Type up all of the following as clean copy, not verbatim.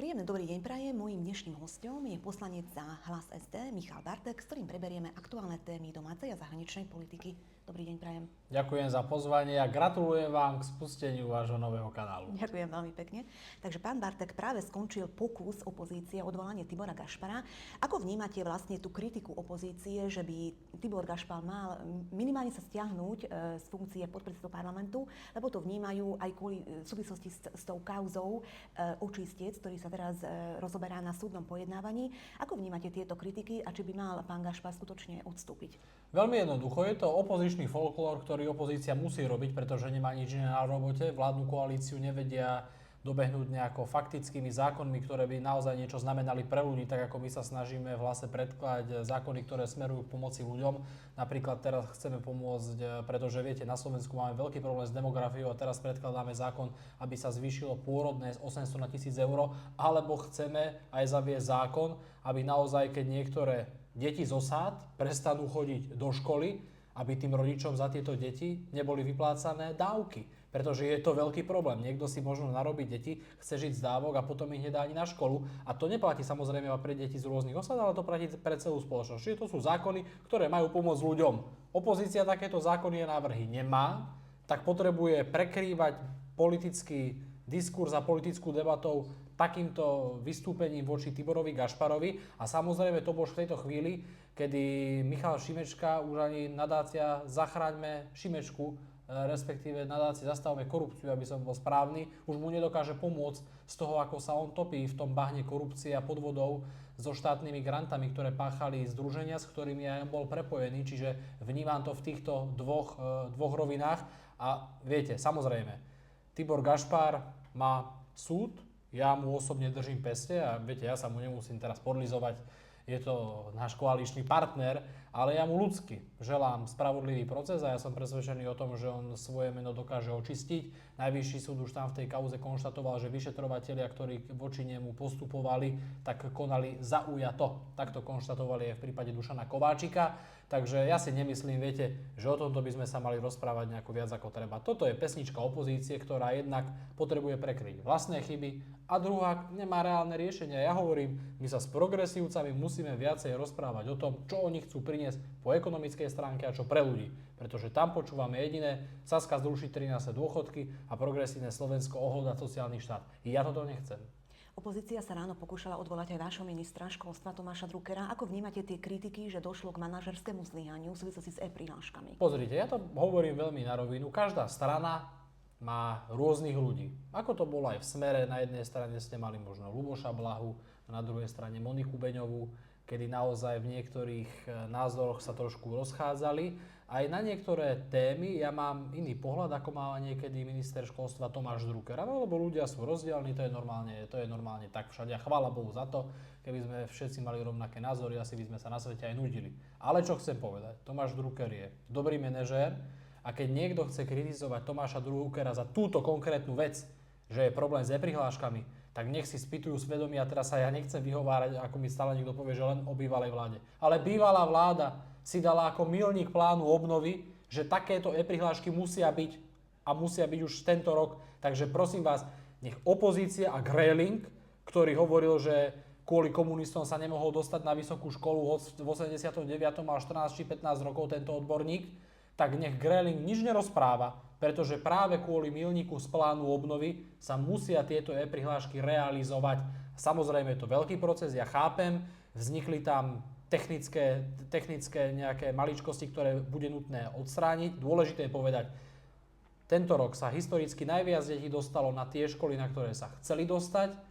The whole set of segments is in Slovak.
Príjemný dobrý deň prajem. Mojím dnešným hosťom je poslanec za Hlas SD Michal Bartek, s ktorým preberieme aktuálne témy domácej a zahraničnej politiky. Dobrý deň prajem. Ďakujem za pozvanie a gratulujem vám k spusteniu vášho nového kanálu. Ďakujem veľmi pekne. Takže pán Bartek, práve skončil pokus opozície o odvolanie Tibora Gašpara. Ako vnímate vlastne tú kritiku opozície, že by Tibor Gašpar mal minimálne sa stiahnuť z funkcie podpredsedu parlamentu, lebo to vnímajú aj kvôli v súvislosti s tou kauzou očistiec, ktorý sa teraz rozoberá na súdnom pojednávaní. Ako vnímate tieto kritiky a či by mal pán Gašpar skutočne odstúpiť? Veľmi jednoducho, je to opozičný folklór, ktorý opozícia musí robiť, pretože nemá nič iné na robote. Vládnu koalíciu nevedia dobehnúť nejako faktickými zákonmi, ktoré by naozaj niečo znamenali pre ľudí, tak ako my sa snažíme v Hlase predkladať zákony, ktoré smerujú k pomoci ľuďom. Napríklad teraz chceme pomôcť, pretože viete, na Slovensku máme veľký problém s demografiou a teraz predkladáme zákon, aby sa zvýšilo pôrodné z 800 na 1000 eur, alebo chceme aj zaviesť zákon, aby naozaj, keď niektoré deti z osád prestanú chodiť do školy, aby tým rodičom za tieto deti neboli vyplácané dávky. Pretože je to veľký problém. Niekto si možno narobí deti, chce žiť z dávok a potom ich nedá ani na školu. A to neplatí samozrejme iba pre deti z rôznych osad, ale to platí pre celú spoločnosť. Čiže to sú zákony, ktoré majú pomôcť ľuďom. Opozícia takéto zákony a návrhy nemá, tak potrebuje prekrývať politický diskurs a politickú debatou takýmto vystúpením voči Tiborovi Gašparovi. A samozrejme to bolo v tejto chvíli, kedy Michal Šimečka, už ani nadácia Zachráňme Šimečku, respektíve nadácie Zastavme korupciu, aby som bol správny, už mu nedokáže pomôcť z toho, ako sa on topí v tom bahne korupcie a podvodov so štátnymi grantami, ktoré páchali združenia, s ktorými aj bol prepojený. Čiže vnímam to v týchto dvoch rovinách. A viete, samozrejme, Tibor Gašpar má súd, ja mu osobne držím peste a viete, ja sa mu nemusím teraz podlizovať, je to náš koaličný partner, ale ja mu ľudsky želám spravodlivý proces a ja som presvedčený o tom, že on svoje meno dokáže očistiť. Najvyšší súd už tam v tej kauze konštatoval, že vyšetrovatelia, ktorí voči nemu postupovali, tak konali zaujato. Takto konštatovali aj v prípade Dušana Kováčika. Takže ja si nemyslím, viete, že o tomto by sme sa mali rozprávať nejako viac ako treba. Toto je pesnička opozície, ktorá jednak potrebuje prekryť vlastné chyby a druhá nemá reálne riešenia. Ja hovorím, my sa s progresívcami musíme viacej rozprávať o tom, čo oni chcú priniesť po ekonomickej stránke a čo pre ľudí. Pretože tam počúvame jediné, Saska zruší 13. dôchodky a progresívne Slovensko ohľadá sociálny štát. Ja toto nechcem. Opozícia sa ráno pokúšala odvolať aj vášho ministra školstva Tomáša Druckera. Ako vnímate tie kritiky, že došlo k manažerskému zlyhaniu v súvislosti s e-prihláškami? Pozrite, ja to hovorím veľmi na rovinu. Každá strana má rôznych ľudí. Ako to bolo aj v Smere, na jednej strane ste mali možno Ľuboša Blahu, na druhej strane Moniku Beňovú, kedy naozaj v niektorých názoroch sa trošku rozchádzali. Aj na niektoré témy ja mám iný pohľad, ako má niekedy minister školstva Tomáš Drucker. No, lebo ľudia sú rozdielni, to je normálne tak všade. A chvála Bohu za to, keby sme všetci mali rovnaké názory, asi by sme sa na svete aj nudili. Ale čo chcem povedať, Tomáš Drucker je dobrý manažér a keď niekto chce kritizovať Tomáša Druckera za túto konkrétnu vec, že je problém s e-prihláškami, tak nech si spýtujú svedomie a teraz sa ja nechcem vyhovárať, ako mi stále niekto povie, že len o bývalej vláde. Ale bývalá vláda si dala ako milník plánu obnovy, že takéto e-prihlášky musia byť a musia byť už tento rok. Takže prosím vás, nech opozícia a Gréling, ktorý hovoril, že kvôli komunistom sa nemohol dostať na vysokú školu v 89. mal 14 či 15 rokov tento odborník, tak nech Gréling nič nerozpráva, pretože práve kvôli milníku z plánu obnovy sa musia tieto e-prihlášky realizovať. Samozrejme je to veľký proces, ja chápem, vznikli tam technické nejaké maličkosti, ktoré bude nutné odstrániť. Dôležité je povedať, tento rok sa historicky najviac detí dostalo na tie školy, na ktoré sa chceli dostať.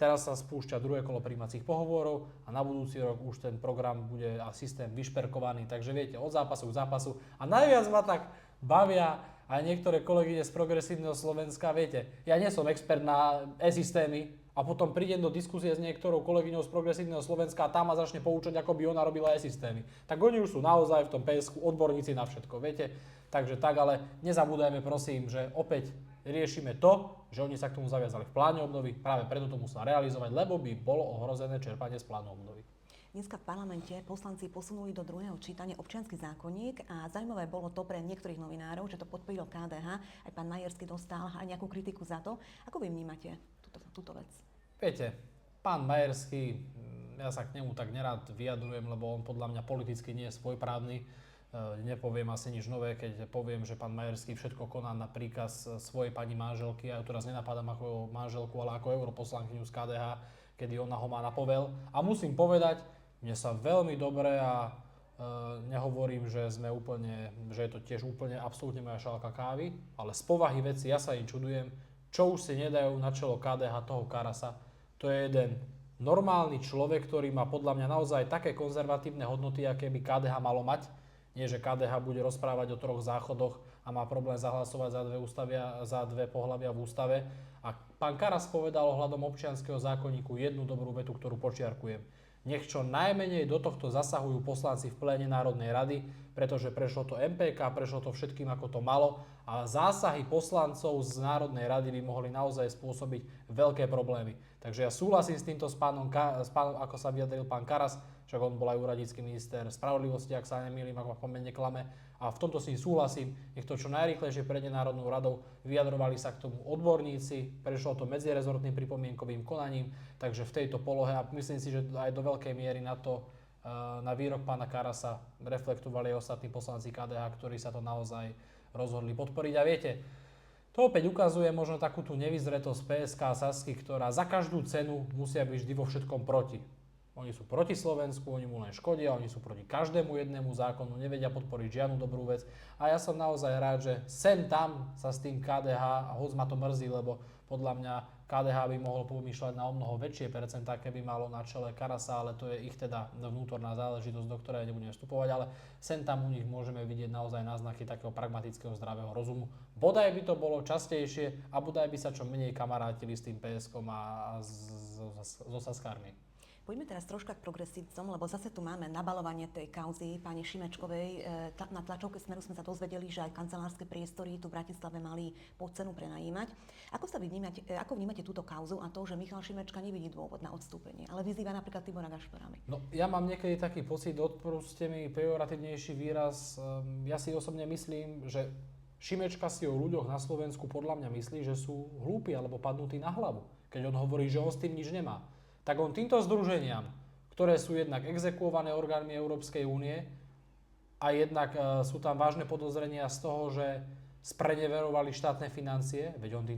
Teraz sa spúšťa druhé kolo prijímacích pohovorov a na budúci rok už ten program bude a systém vyšperkovaný. Takže viete, od zápasu k zápasu. A najviac ma tak bavia aj niektoré kolegyne z Progresívneho Slovenska. Viete, ja nie som expert na e-systémy, a potom prídem do diskusie s niektorou kolegyňou z Progresívneho Slovenska a tá ma začne poučať, ako by ona robila e-systémy. Tak oni už sú naozaj v tom PSku odborníci na všetko, viete? Takže tak, ale nezabúdajme prosím, že opäť riešime to, že oni sa k tomu zaviazali v pláne obnovy, práve preto to musia realizovať, lebo by bolo ohrozené čerpanie z plánu obnovy. Dneska v parlamente poslanci posunuli do druhého čítania občiansky zákonník a zaujímavé bolo to pre niektorých novinárov, že to podporilo KDH, aj pán Majerský dostal aj nejakú kritiku za to. Ako vy vnímate túto vec? Viete, Pán Majerský, ja sa k nemu tak nerád vyjadrujem, lebo on podľa mňa politicky nie je svojprávny. Nepoviem asi nič nové, keď poviem, že pán Majerský všetko koná na príkaz svojej pani manželky. Ja ju teraz nenapadám ako manželku, ale ako europoslankyňu z KDH, kedy ona ho má na povel. A musím povedať, mne sa veľmi dobre a nehovorím, že je to tiež úplne absolútne moja šálka kávy, ale z povahy veci ja sa im čudujem, čo už si nedajú na čelo KDH toho Karasa. To je jeden normálny človek, ktorý má podľa mňa naozaj také konzervatívne hodnoty, aké by KDH malo mať. Nie, že KDH bude rozprávať o 3 záchodoch a má problém zahlasovať za dve pohlavia v ústave. A pán Karas povedal ohľadom občianskeho zákonníku jednu dobrú vetu, ktorú počiarkujem. Nech čo najmenej do tohto zasahujú poslanci v pléne Národnej rady, pretože prešlo to MPK, prešlo to všetkým, ako to malo a zásahy poslancov z Národnej rady by mohli naozaj spôsobiť veľké problémy. Takže ja súhlasím s týmto s pánom, ako sa vyjadril pán Karas, však on bol aj úradnícky minister spravodlivosti, ak sa nemýlim, ako ma pamäť neklame. A v tomto si súhlasím, nech to čo najrýchlejšie prejde Národnou radou, vyjadrovali sa k tomu odborníci, prešlo to medzirezortným pripomienkovým konaním, takže v tejto polohe a myslím si, že aj do veľkej miery na výrok pána Karasa reflektovali aj ostatní poslanci KDH, ktorí sa to naozaj rozhodli podporiť. A viete, to opäť ukazuje možno takú tú nevyzretosť PSK a Sasky, ktorá za každú cenu musia byť vždy vo všetkom proti. Oni sú proti Slovensku, oni mu len škodia, oni sú proti každému jednému zákonu, nevedia podporiť žiadnu dobrú vec. A ja som naozaj rád, že sem tam sa s tým KDH, a hoď ma to mrzí, lebo podľa mňa KDH by mohol pomýšľať na omnoho väčšie percentá, keby malo na čele Karasa, ale to je ich teda vnútorná záležitosť, do ktorej nebudeme vstupovať, ale sem tam u nich môžeme vidieť naozaj náznaky takého pragmatického zdravého rozumu. Bodaj by to bolo častejšie a bodaj by sa čo menej kamarátili s tým PSK-om a so Saskármi. Poďme teraz troška k progresívcom, lebo zase tu máme nabalovanie tej kauzy pani Šimečkovej. Na tlačovke Smeru sme sa dozvedeli, že aj kancelárske priestory tu v Bratislave mali pod cenu prenajímať. Ako vnímate túto kauzu a to, že Michal Šimečka nevidí dôvod na odstúpenie, ale vyzýva napríklad Tibora Gašpara? No, ja mám niekedy taký pocit, odpúste mi pejoratívnejší výraz. Ja si osobne myslím, že Šimečka si o ľuďoch na Slovensku podľa mňa myslí, že sú hlúpi alebo padnutí na hlavu, keď on hovorí, že on s tým nič nemá. Tak on týmto združeniam, ktoré sú jednak exekuované orgánmi Európskej únie a jednak sú tam vážne podozrenia z toho, že spreneverovali štátne financie, veď on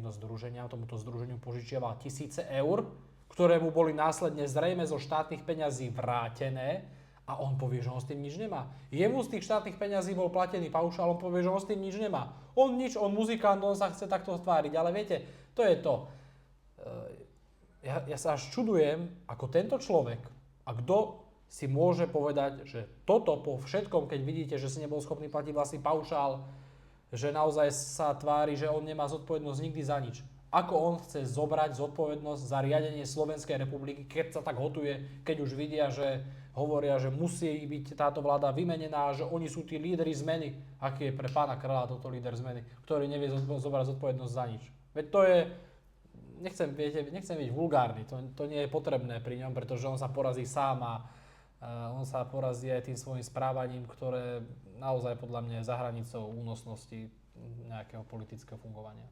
tomuto združeniu požičiaval tisíce eur, ktoré mu boli následne zrejme zo štátnych peňazí vrátené a on povie, že on s tým nič nemá. Jemu z tých štátnych peňazí bol platený paušál, on povie, že on s tým nič nemá. On muzikant, on sa chce takto tváriť, ale viete, to je to. Ja sa až čudujem, ako tento človek a kto si môže povedať, že toto po všetkom, keď vidíte, že si nebol schopný platiť vlastný paušál, že naozaj sa tvári, že on nemá zodpovednosť nikdy za nič. Ako on chce zobrať zodpovednosť za riadenie Slovenskej republiky, keď sa tak hotuje, keď už vidia, že hovoria, že musí byť táto vláda vymenená, že oni sú tí lídri zmeny. Aký je pre pána Kráľa toto líder zmeny, ktorý nevie zobrať zodpovednosť za nič. Veď to je... Nechcem byť vulgárny, to nie je potrebné pri ňom, pretože on sa porazí sám a on sa porazí aj tým svojím správaním, ktoré naozaj podľa mňa je za hranicou únosnosti nejakého politického fungovania.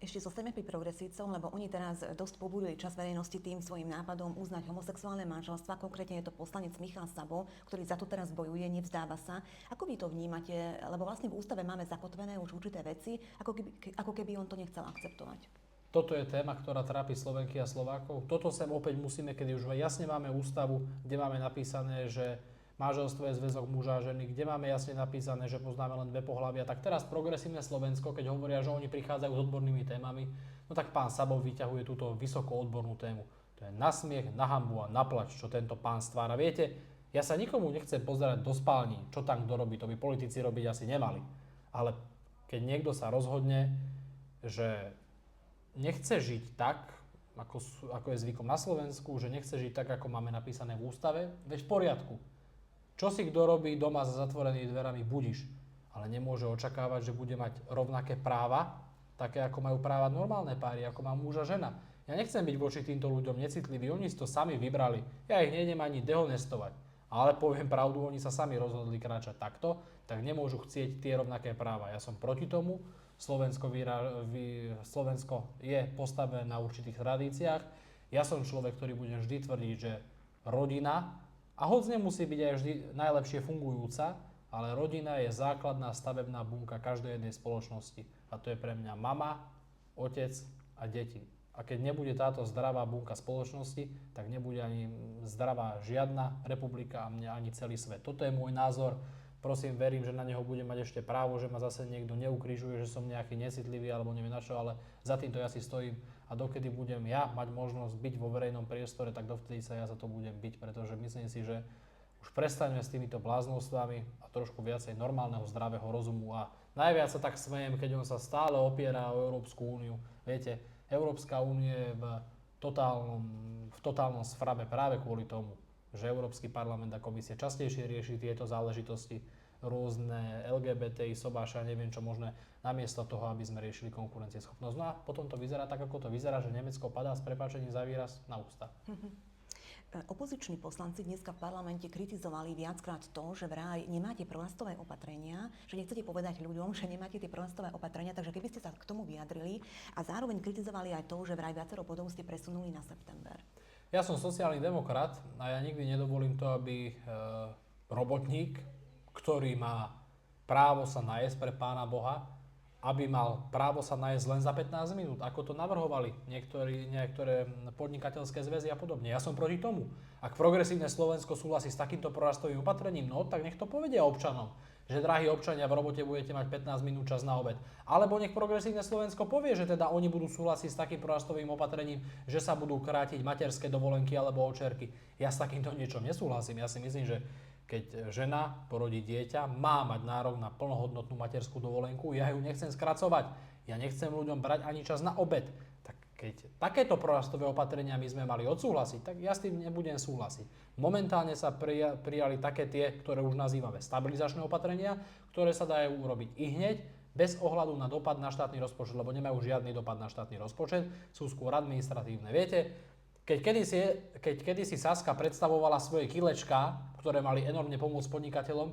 Ešte zostaňme pri progresívcom, lebo oni teraz dosť pobúrili čas verejnosti tým svojim nápadom uznať homosexuálne manželstva. Konkrétne je to poslanec Michal Sabo, ktorý za to teraz bojuje, nevzdáva sa. Ako vy to vnímate? Lebo vlastne v ústave máme zakotvené už určité veci, ako keby on to nechcel akceptovať. Toto je téma, ktorá trápi Slovenky a Slovákov. Toto sem opäť musíme, kedy už jasne máme ústavu, kde máme napísané, že manželstvo je zväzok muža a ženy, kde máme jasne napísané, že poznáme len dve pohlavia. Tak teraz progresívne Slovensko, keď hovoria, že oni prichádzajú s odbornými témami, no tak pán Sabo vyťahuje túto vysoko odbornú tému. To je na smiech, na hanbu a na plač, čo tento pán stvára. Viete, ja sa nikomu nechcem pozerať do spálni, čo tam kto robí, to by politici robiť asi nemali. Ale keď niekto sa rozhodne, že nechce žiť tak, ako je zvykom na Slovensku, že nechce žiť tak, ako máme napísané v ústave, veď v poriadku. Čo si kto robí doma za zatvorenými dverami, budiš. Ale nemôže očakávať, že bude mať rovnaké práva, také ako majú práva normálne páry, ako má muž a žena. Ja nechcem byť voči týmto ľuďom necitlivý, oni si to sami vybrali. Ja ich nejdem ani dehonestovať. Ale poviem pravdu, oni sa sami rozhodli kráčať takto, tak nemôžu chcieť tie rovnaké práva. Ja som proti tomu. Slovensko je postavené na určitých tradíciách. Ja som človek, ktorý bude vždy tvrdiť, že rodina, a hoď nemusí byť aj vždy najlepšie fungujúca, ale rodina je základná stavebná bunka každej jednej spoločnosti. A to je pre mňa mama, otec a deti. A keď nebude táto zdravá bunka spoločnosti, tak nebude ani zdravá žiadna republika a mňa ani celý svet. Toto je môj názor. Prosím, verím, že na neho budem mať ešte právo, že ma zase niekto neukrižuje, že som nejaký necitlivý alebo neviem na čo, ale za týmto ja si stojím a dokedy budem ja mať možnosť byť vo verejnom priestore, tak dovtedy sa ja za to budem byť, pretože myslím si, že už prestaňme s týmito bláznostvami a trošku viacej normálneho, zdravého rozumu a najviac sa tak smejem, keď on sa stále opiera o Európsku úniu. Viete, Európska únia je v totálnom sfrabe práve kvôli tomu, že Európsky parlament a komisia častejšie rieši tieto záležitosti, rôzne LGBTI, sobáša, neviem čo možné, namiesto toho, aby sme riešili konkurencieschopnosť. No a potom to vyzerá tak, ako to vyzerá, že Nemecko padá s prepáčením za výraz na ústa. Opoziční poslanci dneska v parlamente kritizovali viackrát to, že vraj nemáte prorastové opatrenia, že nechcete povedať ľuďom, že nemáte tie prorastové opatrenia, takže keby ste sa k tomu vyjadrili a zároveň kritizovali aj to, že vraj viacero bodov ste presunuli na september. Ja som sociálny demokrat a ja nikdy nedovolím to, aby robotník, ktorý má právo sa najesť pre Pána Boha, aby mal právo sa najesť len za 15 minút, ako to navrhovali niektoré podnikateľské zväzy a podobne. Ja som proti tomu. Ak progresívne Slovensko súhlasí s takýmto prorastovým opatrením, no tak nech to povedia občanom, že drahí občania, v robote budete mať 15 minút čas na obed. Alebo nech progresívne Slovensko povie, že teda oni budú súhlasiť s takým prorastovým opatrením, že sa budú krátiť materské dovolenky alebo očerky. Ja s takýmto niečom nesúhlasím. Ja si myslím, že keď žena porodí dieťa, má mať nárok na plnohodnotnú materskú dovolenku, ja ju nechcem skracovať. Ja nechcem ľuďom brať ani čas na obed. Tak keď takéto prorastové opatrenia my sme mali odsúhlasiť, tak ja s tým nebudem súhlasiť. Momentálne sa prijali také tie, ktoré už nazývame stabilizačné opatrenia, ktoré sa dajú urobiť i hneď, bez ohľadu na dopad na štátny rozpočet, lebo nemajú žiadny dopad na štátny rozpočet, sú skôr administratívne. Viete, keď kedysi Saska predstavovala svoje kilečká, ktoré mali enormne pomôcť podnikateľom,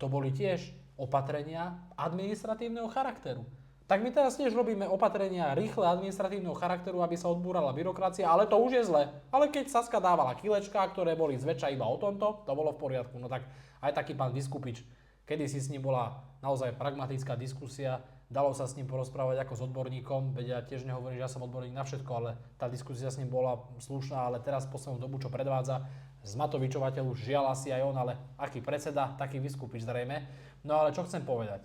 to boli tiež opatrenia administratívneho charakteru. Tak my teraz tiež robíme opatrenia rýchle administratívneho charakteru, aby sa odbúrala byrokracia, ale to už je zle. Ale keď Saska dávala kilečká, ktoré boli zväčša iba o tomto, to bolo v poriadku. No tak aj taký pán Vyskupič, kedysi s ním bola naozaj pragmatická diskusia, dalo sa s ním porozprávať ako s odborníkom, veď ja tiež nehovorím, že ja som odborník na všetko, ale tá diskusia s ním bola slušná, ale teraz poslednú dobu, čo predvádza, z Matovičovateľu žiaľ asi aj on, ale aký predseda, taký Vyskupič zrejme. No ale čo chcem povedať?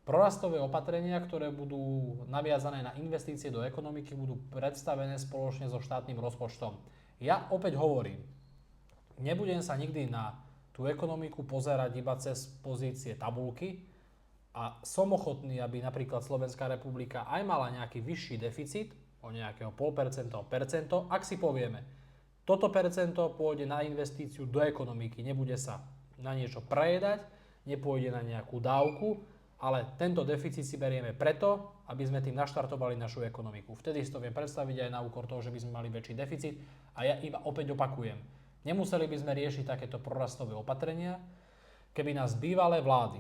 Prorastové opatrenia, ktoré budú naviazané na investície do ekonomiky, budú predstavené spoločne so štátnym rozpočtom. Ja opäť hovorím, nebudem sa nikdy na tú ekonomiku pozerať iba cez pozície tabulky, a som ochotný, aby napríklad Slovenská republika aj mala nejaký vyšší deficit, o nejakého 0,5%, percento, ak si povieme, toto percento pôjde na investíciu do ekonomiky, nebude sa na niečo prejedať, nepôjde na nejakú dávku, ale tento deficit si berieme preto, aby sme tým naštartovali našu ekonomiku. Vtedy si to viem predstaviť aj na úkor toho, že by sme mali väčší deficit a ja iba opäť opakujem, nemuseli by sme riešiť takéto prorastové opatrenia, keby nás bývalé vlády,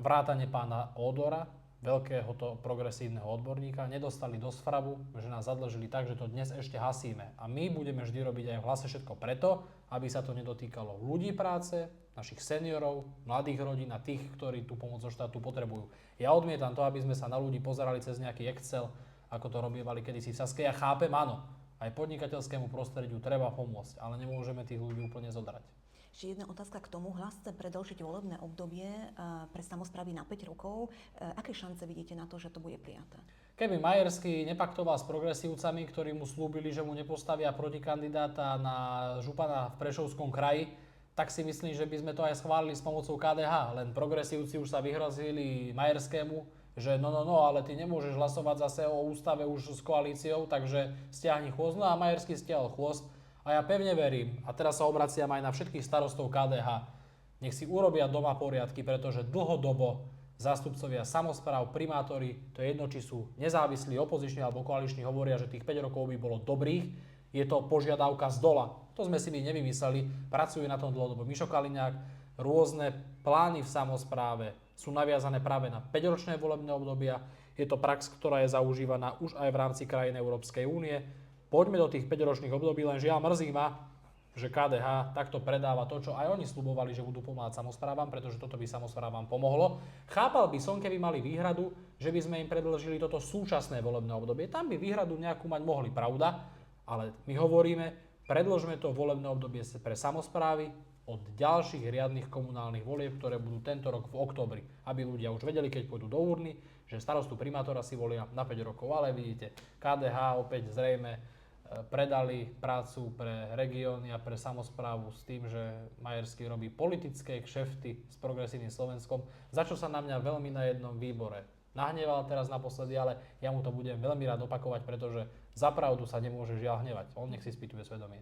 vrátane pána Ódora, veľkého to progresívneho odborníka, nedostali do sfrabu, že nás zadlžili tak, že to dnes ešte hasíme. A my budeme vždy robiť aj v Hlase všetko preto, aby sa to nedotýkalo ľudí práce, našich seniorov, mladých rodín a tých, ktorí tú pomoc zo štátu potrebujú. Ja odmietam to, aby sme sa na ľudí pozerali cez nejaký Excel, ako to robievali kedysi v Saske. Ja chápem, áno, aj podnikateľskému prostrediu treba pomôcť, ale nemôžeme tých ľudí úplne zodrať. Ešte jedna otázka k tomu. Hlas chce predĺžiť volebné obdobie pre samosprávy na 5 rokov. Aké šance vidíte na to, že to bude prijaté? Keby Majerský nepaktoval s progresívcami, ktorí mu slúbili, že mu nepostavia protikandidáta na župana v Prešovskom kraji, tak si myslím, že by sme to aj schválili s pomocou KDH. Len progresívci už sa vyhrozili Majerskému, že no, ale ty nemôžeš hlasovať zase o ústave už s koalíciou, takže stiahni chvost. No a Majerský stiahol chvost. A ja pevne verím, a teraz sa obraciam aj na všetkých starostov KDH, nech si urobia doma poriadky, pretože dlhodobo zástupcovia samospráv, primátori, to je jedno, či sú nezávislí, opoziční alebo koaliční, hovoria, že tých 5 rokov by bolo dobrých. Je to požiadavka z dola. To sme si my nevymysleli, pracujú na tom dlhodobo Mišo Kaliňák, rôzne plány v samospráve sú naviazané práve na 5-ročné volebné obdobia. Je to prax, ktorá je zaužívaná už aj v rámci krajín Európskej únie. poďme do tých 5-ročných období, len žiaľ mrzí ma, že KDH takto predáva to, čo aj oni sľubovali, že budú pomáhať samosprávam, pretože toto by samosprávam pomohlo. Chápal by som, keby mali výhradu, že by sme im predĺžili toto súčasné volebné obdobie. Tam by výhradu nejakú mať mohli, pravda, ale my hovoríme, predĺžme to volebné obdobie pre samosprávy od ďalších riadnych komunálnych volieb, ktoré budú tento rok v októbri, aby ľudia už vedeli, keď pôjdu do urny, že starostu primátora si volia na 5 rokov, ale vidíte, KDH opäť zrejme predali prácu pre regióny a pre samosprávu s tým, že Majerský robí politické kšefty s Progresívnym Slovenskom, za čo sa na mňa veľmi na jednom výbore nahneval teraz naposledy, ale ja mu to budem veľmi rád opakovať, pretože za pravdu sa nemôže žiaľ hnevať. On nech si spýtuje svedomie.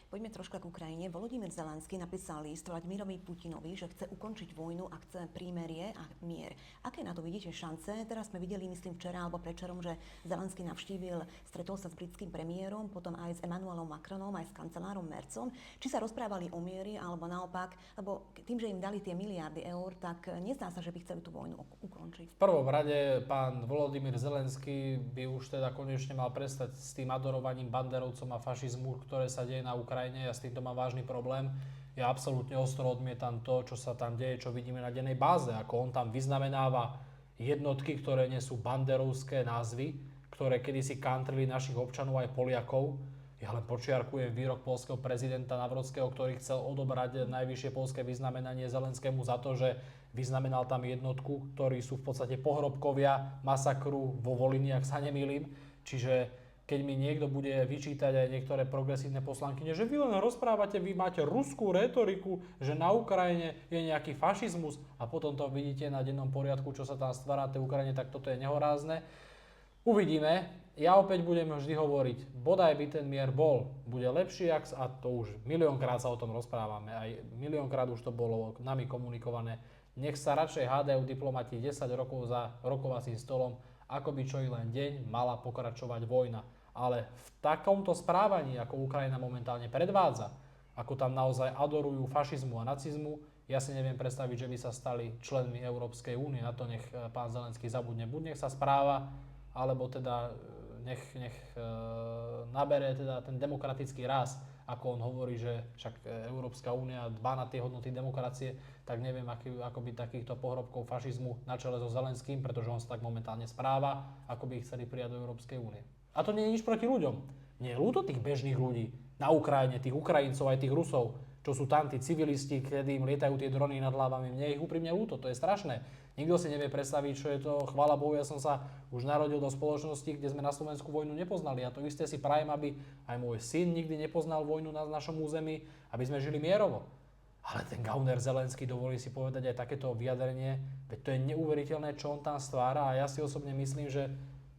Poďme troška k Ukrajine. Volodymyr Zelenský napísal list Vladimirovi Putinovi, že chce ukončiť vojnu a chce prímerie a mier. Aké na to vidíte šance? Teraz sme videli, myslím včera alebo predčerom, že Zelenský navštívil, stretol sa s britským premiérom, potom aj s Emmanuelom Macronom, aj s kancelárom Mercom. Či sa rozprávali o mieri, alebo naopak, lebo tým, že im dali tie miliardy eur, tak nezdá sa, že by chceli tú vojnu ukončiť. V prvom rade pán Volodymyr Zelenský by už teda konečne mal prestať s tým adorovaním banderovcom a fašizmu, ktoré sa deje na Ukrajine. Ja s týmto mám vážny problém. Ja absolútne ostro odmietam to, čo sa tam deje, čo vidíme na dennej báze. Ako on tam vyznamenáva jednotky, ktoré nesú banderovské názvy, ktoré kedysi kantrili našich občanov aj Poliakov. Ja len počiarkujem výrok poľského prezidenta Nawrockiho, ktorý chcel odobrať najvyššie poľské vyznamenanie Zelenskému za to, že vyznamenal tam jednotku, ktorí sú v podstate pohrobkovia masakru vo Volini, ak sa nemýlim. Čiže keď mi niekto bude vyčítať aj niektoré progresívne poslankyne, že vy len rozprávate, vy máte ruskú retoriku, že na Ukrajine je nejaký fašizmus a potom to vidíte na dennom poriadku, čo sa tam stvára na tej Ukrajine, tak toto je nehorázne. Uvidíme. Ja opäť budem vždy hovoriť, bodaj by ten mier bol, bude lepší, a to už miliónkrát sa o tom rozprávame, aj miliónkrát už to bolo nami komunikované. Nech sa radšej hádajú diplomati 10 rokov za rokovacím stolom, ako by čo i len deň mala pokračovať vojna. Ale v takomto správaní, ako Ukrajina momentálne predvádza, ako tam naozaj adorujú fašizmu a nacizmu, ja si neviem predstaviť, že by sa stali členmi Európskej únie. Na to nech pán Zelenský zabudne. Buď nech sa správa, alebo teda nech nabere teda ten demokratický ráz, ako on hovorí, že však Európska únia dbá na tie hodnoty demokracie, tak neviem, ako by takýchto pohrobkov fašizmu na čele so Zelenským, pretože on sa tak momentálne správa, ako by ich chceli prijať do Európskej únie. A to nie je nič proti ľuďom. Nie je ľúto tých bežných ľudí na Ukrajine, tých Ukrajincov aj tých Rusov, čo sú tam tí civilisti, kedy im lietajú tie drony nad hlavami. Mne je ich úprimne ľúto, to je strašné. Nikto si nevie predstaviť, čo je to. Chvála Bohu, ja som sa už narodil do spoločnosti, kde sme na Slovensku vojnu nepoznali. A to isté si prajem, aby aj môj syn nikdy nepoznal vojnu na našom území, aby sme žili mierovo. Ale ten gauner Zelenský, dovolí si povedať aj takéto vyjadrenie, veď to je neuveriteľné, čo on tam stvára a ja si osobne myslím, že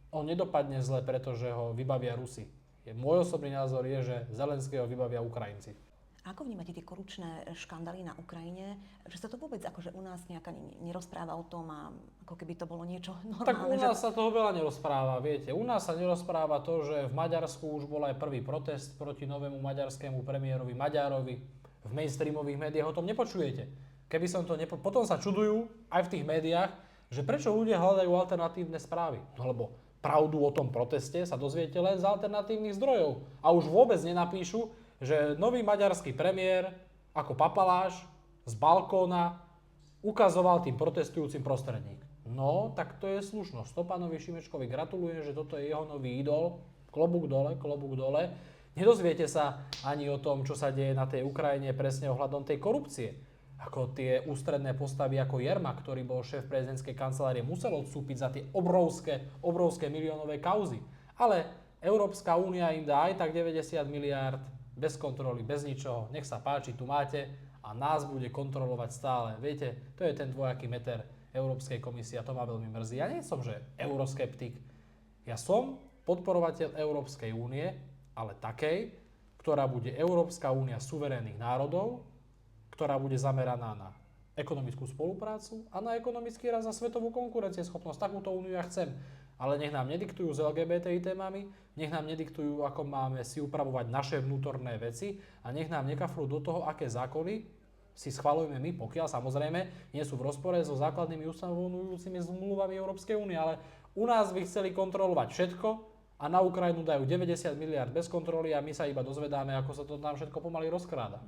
on nedopadne zle, pretože ho vybavia Rusi. Môj osobný názor je, že Zelenského vybavia Ukrajinci. Ako vnímate tie korupčné škandály na Ukrajine? Že sa to vôbec akože u nás nejaká nerozpráva o tom a ako keby to bolo niečo normálne? Tak u nás sa toho veľa nerozpráva, viete. U nás sa nerozpráva to, že v Maďarsku už bol aj prvý protest proti novému maďarskému premiérovi Maďarovi. V mainstreamových médiách o tom nepočujete. Keby som to potom sa čudujú aj v tých médiách, že prečo ľudia hľadajú alternatívne správy. No lebo pravdu o tom proteste sa dozviete len z alternatívnych zdrojov. A už vôbec nenapíšu, že nový maďarský premiér ako papaláš z balkóna ukazoval tým protestujúcim prostredník. No, tak to je slušnosť. To pánovi Šimečkovi gratulujem, že toto je jeho nový idol. Klobúk dole, klobúk dole. Nedozviete sa ani o tom, čo sa deje na tej Ukrajine presne ohľadom tej korupcie. Ako tie ústredné postavy ako Jermak, ktorý bol šéf prezidentskej kancelárie, musel odstúpiť za tie obrovské miliónové kauzy. Ale Európska únia im dá aj tak 90 miliárd bez kontroly, bez ničoho. Nech sa páči, tu máte a nás bude kontrolovať stále. Viete, to je ten dvojaký meter Európskej komisie a to ma veľmi mrzí. Ja nie som, že euroskeptik. Ja som podporovateľ Európskej únie, ale takej, ktorá bude Európska únia suverénnych národov, ktorá bude zameraná na ekonomickú spoluprácu a na ekonomický rast a svetovú konkurencieschopnosť. Takúto úniu ja chcem. Ale nech nám nediktujú s LGBTI témami, nech nám nediktujú, ako máme si upravovať naše vnútorné veci a nech nám nekaflú do toho, aké zákony si schvaľujeme my, pokiaľ samozrejme nie sú v rozpore so základnými ustanovujúcimi zmluvami Európskej únie. Ale u nás by chceli kontrolovať všetko a na Ukrajinu dajú 90 miliard bez kontroly a my sa iba dozvedáme, ako sa to tam všetko pomaly rozkráda.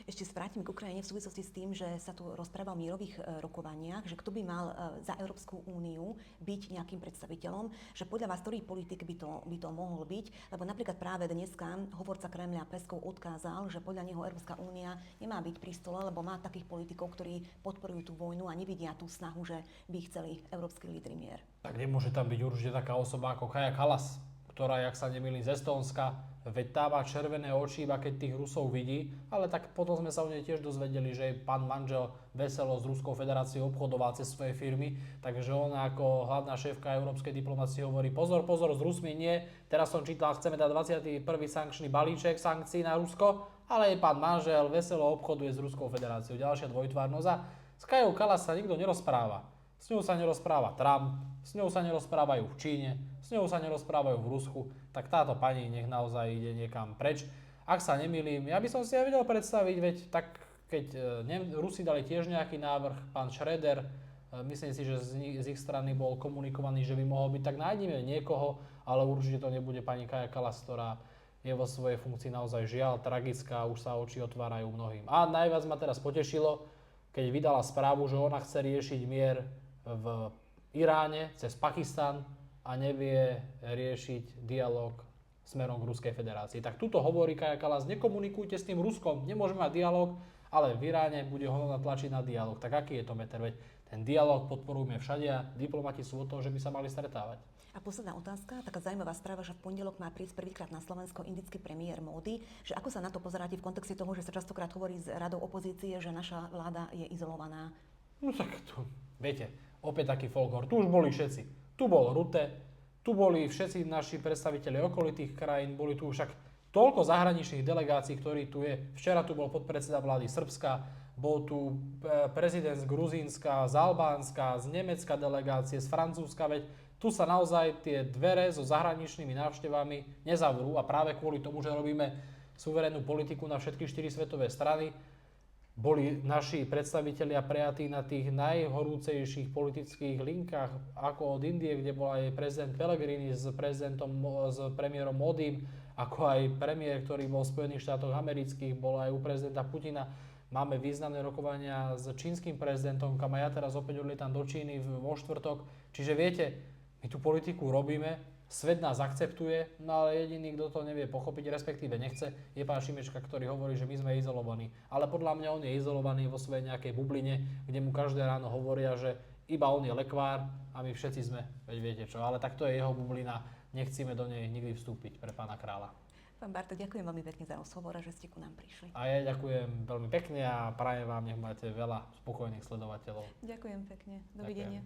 Ešte vrátim k Ukrajine v súvislosti s tým, že sa tu rozpráva o mírových rokovaniach, že kto by mal za Európsku úniu byť nejakým predstaviteľom, že podľa vás, ktorý politik by to mohol byť, lebo napríklad práve dneska hovorca Kremľa Peskov odkázal, že podľa neho Európska únia nemá byť pri stole, lebo má takých politikov, ktorí podporujú tú vojnu a nevidia tú snahu, že by chceli európski lídri mier. Tak nemôže tam byť určite taká osoba ako Kaja Kallas, ktorá, jak sa nemýlim, z Estónska, veď tá má červené oči, iba keď tých Rusov vidí, ale tak potom sme sa o nej tiež dozvedeli, že pán manžel veselo s Ruskou federáciou obchodoval cez svoje firmy, takže ona ako hlavná šéfka európskej diplomácie hovorí pozor, s Rusmi nie, teraz som čítal, chceme dať 21. sankčný balíček sankcií na Rusko, ale aj pán manžel veselo obchoduje s Ruskou federáciou, ďalšia dvojtvárnosť a s Kajou Kallas sa nikto nerozpráva. S ňou sa nerozpráva Trump, s ňou sa nerozprávajú v Číne, s ňou sa nerozprávajú v Rusku, tak táto pani nech naozaj ide niekam preč. Ak sa nemýlim, ja by som si aj vedel predstaviť, veď tak keď Rusi dali tiež nejaký návrh, pán Schröder, myslím si, že z ich strany bol komunikovaný, že by mohol byť, tak nájdeme niekoho, ale určite to nebude pani Kaja Kallas, ktorá je vo svojej funkcii naozaj žiaľ tragická, už sa oči otvárajú mnohým. A najviac ma teraz potešilo, keď vydala správu, že ona chce riešiť mier v Iráne cez Pakistan a nevie riešiť dialog smerom k Ruskej federácii. Tak tuto hovorí Kaja Kallas, nekomunikujte s tým Ruskom, nemôžeme mať dialog, ale v Iráne bude ho tlačiť na dialog. Tak aký je to meter? Veď ten dialog podporujeme všade a diplomati sú od toho, že by sa mali stretávať. A posledná otázka, taká zaujímavá správa, že v pondelok má prísť prvýkrát na Slovensko indický premiér Modi. Že ako sa na to pozeráte v kontexte toho, že sa častokrát hovorí z radou opozície, že naša vláda je izolovaná? No tak tu, viete, opäť taký folklór. Tu už boli všetci. Tu bol Rutte, tu boli všetci naši predstavitelia okolitých krajín, boli tu však toľko zahraničných delegácií, ktorí tu je. Včera tu bol podpredseda vlády Srbska, bol tu prezident z Gruzínska, z Albánska, z Nemecka delegácie, z Francúzska, veď tu sa naozaj tie dvere so zahraničnými návštevami nezavrú a práve kvôli tomu, že robíme suverénnu politiku na všetky 4 svetové strany, boli naši predstavitelia prijatí na tých najhorúcejších politických linkách, ako od Indie, kde bol aj prezident Pellegrini s premiérom Modim, ako aj premiér, ktorý bol v Spojených štátoch amerických, bol aj u prezidenta Putina. Máme významné rokovania s čínskym prezidentom, kam ja teraz opäť odlietam do Číny vo štvrtok. Čiže viete, my tú politiku robíme, svet nás akceptuje, no ale jediný, kto to nevie pochopiť, respektíve nechce, je pán Šimečka, ktorý hovorí, že my sme izolovaní. Ale podľa mňa on je izolovaný vo svojej nejakej bubline, kde mu každé ráno hovoria, že iba on je lekvár a my všetci sme, veď viete čo. Ale tak to je jeho bublina, nechceme do nej nikdy vstúpiť pre pána kráľa. Pán Bartok, ďakujem veľmi pekne za rozhovor a že ste ku nám prišli. A ja ďakujem veľmi pekne a prajem vám, nech máte veľa spokojných sledovateľov. Ďakujem pekne. Dovidenia.